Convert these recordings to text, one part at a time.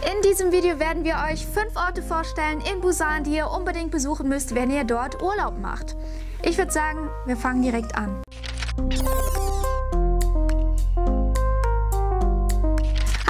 In diesem Video werden wir euch 5 Orte vorstellen in Busan, die ihr unbedingt besuchen müsst, wenn ihr dort Urlaub macht. Ich würde sagen, wir fangen direkt an.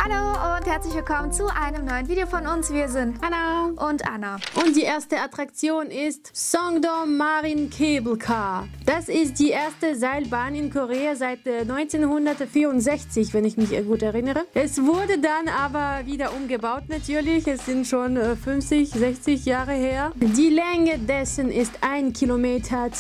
Hallo und herzlich willkommen zu einem neuen Video von uns. Wir sind Anna und Anna. Und die erste Attraktion ist Songdo Marine Cable Car. Das ist die erste Seilbahn in Korea seit 1964, wenn ich mich gut erinnere. Es wurde dann aber wieder umgebaut natürlich. Es sind schon 50, 60 Jahre her. Die Länge dessen ist 1,62 Kilometer.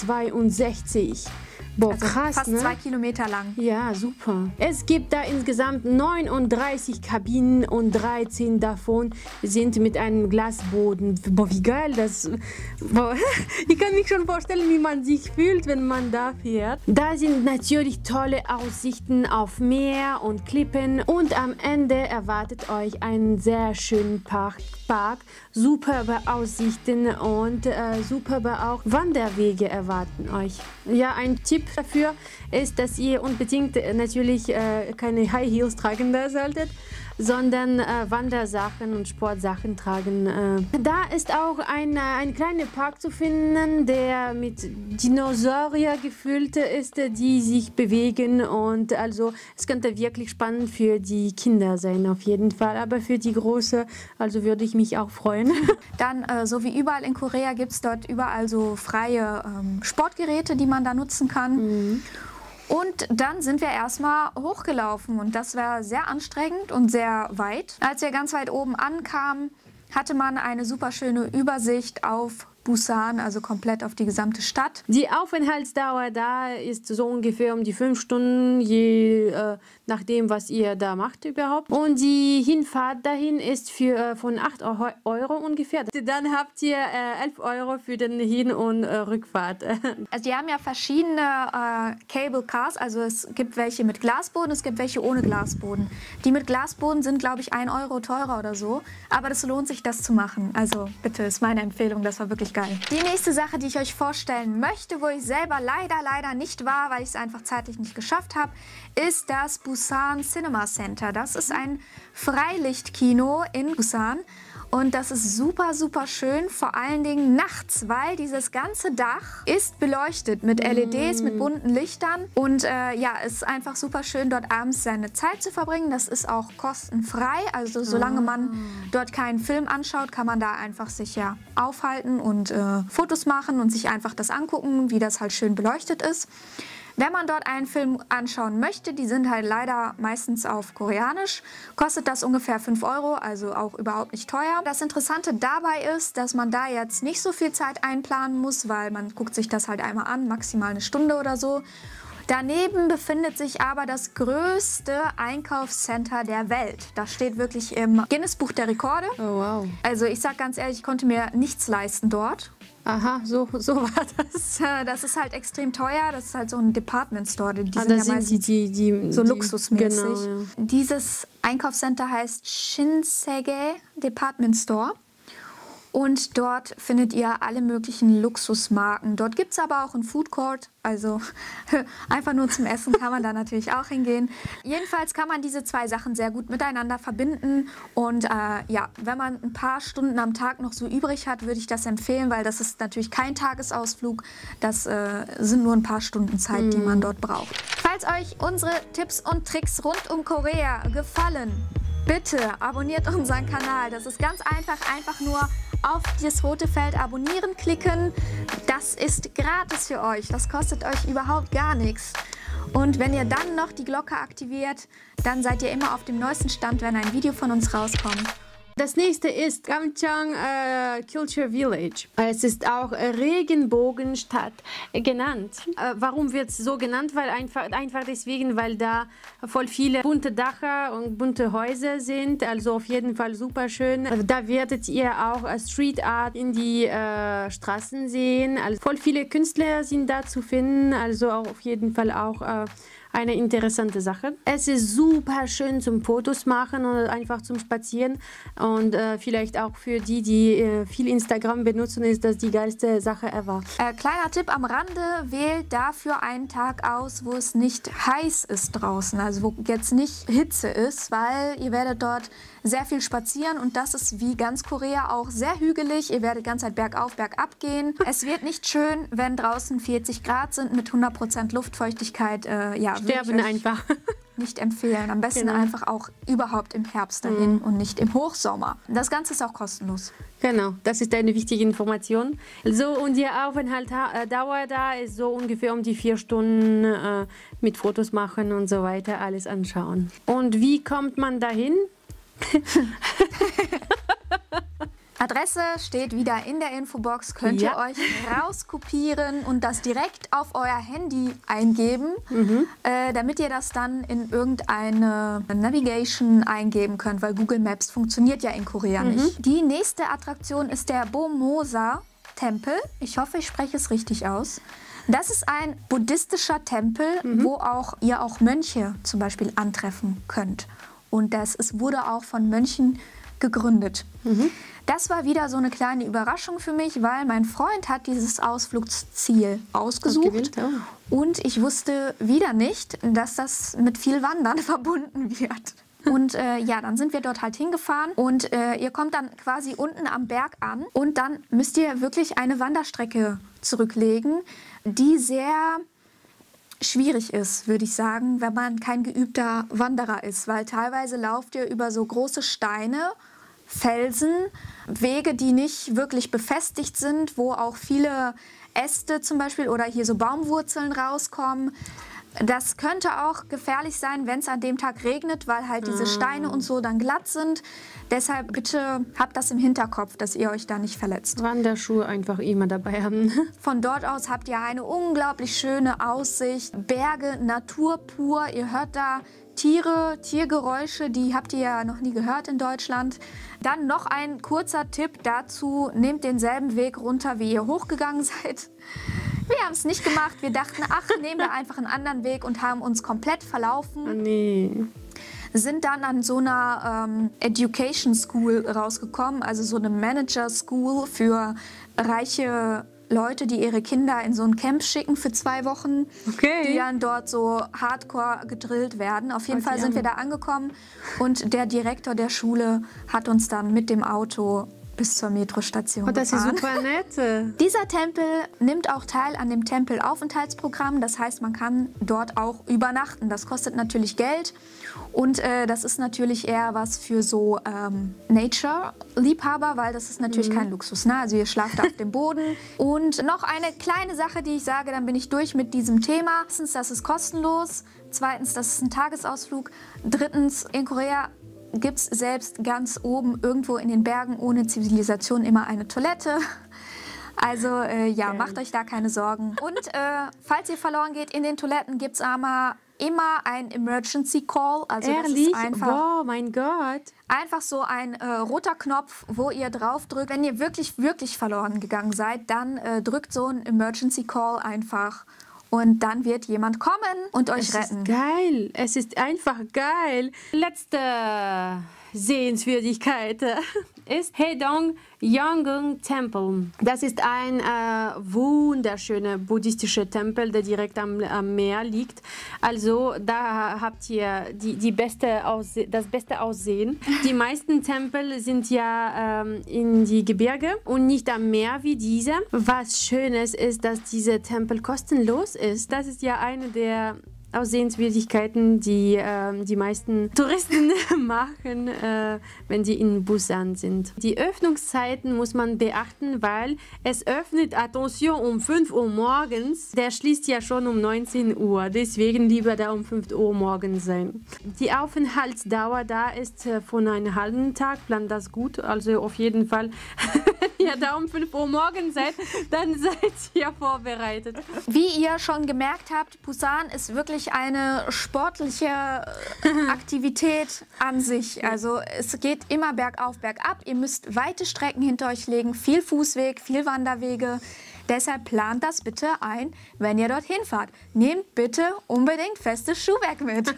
Boah, also krass, fast ne? 2 Kilometer lang. Ja, super. Es gibt da insgesamt 39 Kabinen und 13 davon sind mit einem Glasboden. Boah, wie geil das. Boah. Ich kann mich schon vorstellen, wie man sich fühlt, wenn man da fährt. Da sind natürlich tolle Aussichten auf Meer und Klippen und am Ende erwartet euch ein sehr schöner Park. Superbe Aussichten und superbe auch Wanderwege erwarten euch. Ja, ein Tipp dafür ist, dass ihr unbedingt natürlich keine High Heels tragen solltet, sondern Wandersachen und Sportsachen tragen. Da ist auch ein kleiner Park zu finden, der mit Dinosaurier gefüllt ist, die sich bewegen, und also es könnte wirklich spannend für die Kinder sein auf jeden Fall, aber für die Große, also würde ich mich auch freuen. Dann, so wie überall in Korea, gibt es dort überall so freie Sportgeräte, die man da nutzen kann. Mhm. Und dann sind wir erstmal hochgelaufen und das war sehr anstrengend und sehr weit. Als wir ganz weit oben ankamen, hatte man eine super schöne Übersicht auf Busan, also komplett auf die gesamte Stadt. Die Aufenthaltsdauer da ist so ungefähr um die 5 Stunden, je nachdem, was ihr da macht überhaupt. Und die Hinfahrt dahin ist von 8 Euro ungefähr. Dann habt ihr 11 Euro für den Hin- und Rückfahrt. Also die haben ja verschiedene Cable Cars, also es gibt welche mit Glasboden, es gibt welche ohne Glasboden. Die mit Glasboden sind, glaube ich, 1 Euro teurer oder so, aber das lohnt sich, das zu machen. Also bitte, ist meine Empfehlung, das war wirklich geil. Die nächste Sache, die ich euch vorstellen möchte, wo ich selber leider nicht war, weil ich es einfach zeitlich nicht geschafft habe, ist das Busan Cinema Center. Das ist ein Freilichtkino in Busan. Und das ist super schön, vor allen Dingen nachts, weil dieses ganze Dach ist beleuchtet mit LEDs, mit bunten Lichtern. Und ja, es ist einfach super schön, dort abends seine Zeit zu verbringen. Das ist auch kostenfrei, also solange man dort keinen Film anschaut, kann man da einfach sich ja aufhalten und Fotos machen und sich einfach das angucken, wie das halt schön beleuchtet ist. Wenn man dort einen Film anschauen möchte, die sind halt leider meistens auf Koreanisch, kostet das ungefähr 5 Euro, also auch überhaupt nicht teuer. Das Interessante dabei ist, dass man da jetzt nicht so viel Zeit einplanen muss, weil man guckt sich das halt einmal an, maximal 1 Stunde oder so. Daneben befindet sich aber das größte Einkaufscenter der Welt. Das steht wirklich im Guinness-Buch der Rekorde. Oh, wow. Also ich sag ganz ehrlich, ich konnte mir nichts leisten dort. Aha, so war das. Das ist halt extrem teuer. Das ist halt so ein Department Store. Die sind ja meistens so luxusmäßig. Genau, ja. Dieses Einkaufscenter heißt Shinsegae Department Store. Und dort findet ihr alle möglichen Luxusmarken. Dort gibt es aber auch einen Food Court, also einfach nur zum Essen kann man da natürlich auch hingehen. Jedenfalls kann man diese 2 Sachen sehr gut miteinander verbinden. Und ja, wenn man ein paar Stunden am Tag noch so übrig hat, würde ich das empfehlen, weil das ist natürlich kein Tagesausflug. Das sind nur ein paar Stunden Zeit, die man dort braucht. Falls euch unsere Tipps und Tricks rund um Korea gefallen, bitte abonniert unseren Kanal. Das ist ganz einfach nur auf das rote Feld abonnieren klicken. Das ist gratis für euch. Das kostet euch überhaupt gar nichts. Und wenn ihr dann noch die Glocke aktiviert, dann seid ihr immer auf dem neuesten Stand, wenn ein Video von uns rauskommt. Das nächste ist Gamcheong Culture Village. Es ist auch Regenbogenstadt genannt. Warum wird es so genannt? Weil einfach deswegen, weil da voll viele bunte Dächer und bunte Häuser sind. Also auf jeden Fall super schön. Da werdet ihr auch Street Art in die Straßen sehen. Also voll viele Künstler sind da zu finden. Also auf jeden Fall auch eine interessante Sache. Es ist super schön zum Fotos machen oder einfach zum Spazieren. Und vielleicht auch für die, die viel Instagram benutzen, ist das die geilste Sache ever. Kleiner Tipp am Rande, wählt dafür einen Tag aus, wo es nicht heiß ist draußen, also wo jetzt nicht Hitze ist, weil ihr werdet dort sehr viel spazieren und das ist wie ganz Korea auch sehr hügelig. Ihr werdet die ganze Zeit bergauf, bergab gehen. Es wird nicht schön, wenn draußen 40 Grad sind mit 100% Luftfeuchtigkeit. Sterben einfach. Nicht empfehlen. Am besten einfach auch überhaupt im Herbst dahin und nicht im Hochsommer. Das Ganze ist auch kostenlos. Genau, das ist eine wichtige Information. So, und die Aufenthaltsdauer da ist so ungefähr um die 4 Stunden mit Fotos machen und so weiter, alles anschauen. Und wie kommt man dahin? Adresse steht wieder in der Infobox, könnt ihr euch rauskopieren und das direkt auf euer Handy eingeben, damit ihr das dann in irgendeine Navigation eingeben könnt, weil Google Maps funktioniert ja in Korea nicht. Die nächste Attraktion ist der Bomosa-Tempel. Ich hoffe, ich spreche es richtig aus. Das ist ein buddhistischer Tempel, wo ihr auch Mönche zum Beispiel antreffen könnt. Und wurde auch von Mönchen gegründet. Das war wieder so eine kleine Überraschung für mich, weil mein Freund hat dieses Ausflugsziel ausgesucht und ich wusste wieder nicht, dass das mit viel Wandern verbunden wird. Und dann sind wir dort halt hingefahren und ihr kommt dann quasi unten am Berg an und dann müsst ihr wirklich eine Wanderstrecke zurücklegen, die sehr schwierig ist, würde ich sagen, wenn man kein geübter Wanderer ist, weil teilweise lauft ihr über so große Steine, Felsen, Wege, die nicht wirklich befestigt sind, wo auch viele Äste zum Beispiel oder hier so Baumwurzeln rauskommen. Das könnte auch gefährlich sein, wenn es an dem Tag regnet, weil halt diese Steine und so dann glatt sind. Deshalb bitte habt das im Hinterkopf, dass ihr euch da nicht verletzt. Wanderschuhe einfach immer dabei haben. Von dort aus habt ihr eine unglaublich schöne Aussicht, Berge, Natur pur. Ihr hört da Tiere, Tiergeräusche, die habt ihr ja noch nie gehört in Deutschland. Dann noch ein kurzer Tipp dazu, nehmt denselben Weg runter, wie ihr hochgegangen seid. Wir haben es nicht gemacht. Wir dachten, nehmen wir einfach einen anderen Weg und haben uns komplett verlaufen. Oh nee. Sind dann an so einer Education School rausgekommen, also so eine Manager School für reiche Leute, die ihre Kinder in so ein Camp schicken für 2 Wochen, die dann dort so hardcore gedrillt werden. Auf jeden Fall sind wir da angekommen und der Direktor der Schule hat uns dann mit dem Auto bis zur Metrostation das ist gefahren. super nett. Dieser Tempel nimmt auch teil an dem Tempelaufenthaltsprogramm. Das heißt, man kann dort auch übernachten. Das kostet natürlich Geld. Und das ist natürlich eher was für so Nature-Liebhaber, weil das ist natürlich kein Luxus. Ne? Also ihr schlaft auf dem Boden. Und noch eine kleine Sache, die ich sage, dann bin ich durch mit diesem Thema. Erstens, das ist kostenlos. Zweitens, das ist ein Tagesausflug. Drittens, in Korea gibt es selbst ganz oben irgendwo in den Bergen ohne Zivilisation immer eine Toilette. Also macht euch da keine Sorgen. Und falls ihr verloren geht in den Toiletten, gibt es immer ein Emergency Call. Also Ehrlich? Das ist einfach, oh mein Gott. Einfach so ein roter Knopf, wo ihr drauf drückt. Wenn ihr wirklich, wirklich verloren gegangen seid, dann drückt so ein Emergency Call einfach. Und dann wird jemand kommen und euch retten. Es ist geil. Es ist einfach geil. Letzte Sehenswürdigkeit ist Haedong Yeongung Temple. Das ist ein wunderschöner buddhistischer Tempel, der direkt am Meer liegt. Also da habt ihr das beste Aussehen. Die meisten Tempel sind ja in die Gebirge und nicht am Meer wie dieser. Was Schönes ist, dass dieser Tempel kostenlos ist. Das ist ja eine der Sehenswürdigkeiten, die die meisten Touristen machen, wenn die in Busan sind. Die Öffnungszeiten muss man beachten, weil es öffnet, Attention, um 5 Uhr morgens. Der schließt ja schon um 19 Uhr, deswegen lieber da um 5 Uhr morgens sein. Die Aufenthaltsdauer da ist von einem halben Tag, plant das gut, also auf jeden Fall, wenn ihr da um 5 Uhr morgens seid, dann seid ihr vorbereitet. Wie ihr schon gemerkt habt, Busan ist wirklich eine sportliche Aktivität an sich. Also es geht immer bergauf, bergab. Ihr müsst weite Strecken hinter euch legen, viel Fußweg, viel Wanderwege. Deshalb plant das bitte ein, wenn ihr dorthin fahrt. Nehmt bitte unbedingt festes Schuhwerk mit.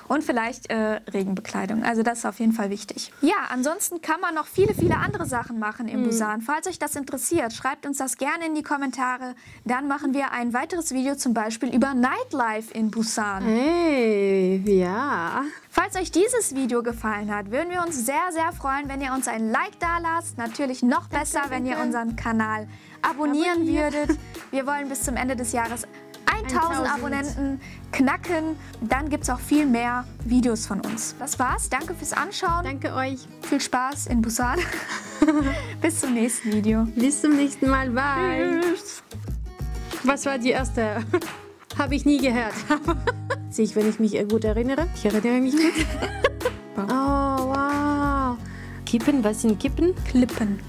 Und vielleicht Regenbekleidung. Also das ist auf jeden Fall wichtig. Ja, ansonsten kann man noch viele, viele andere Sachen machen im Busan. Falls euch das interessiert, schreibt uns das gerne in die Kommentare. Dann machen wir ein weiteres Video zum Beispiel über Nightlife in Busan. Hey, ja. Falls euch dieses Video gefallen hat, würden wir uns sehr, sehr freuen, wenn ihr uns ein Like da lasst. Natürlich noch besser, wenn ihr unseren Kanal abonnieren würdet. Wir wollen bis zum Ende des Jahres 1000 Abonnenten knacken. Dann gibt es auch viel mehr Videos von uns. Das war's. Danke fürs Anschauen. Danke euch. Viel Spaß in Busan. Bis zum nächsten Video. Bis zum nächsten Mal. Bye. Tschüss. Was war die erste? Habe ich nie gehört. Sehe ich, wenn ich mich gut erinnere. Ich erinnere mich gut. Oh, wow. Kippen, was sind Kippen? Klippen.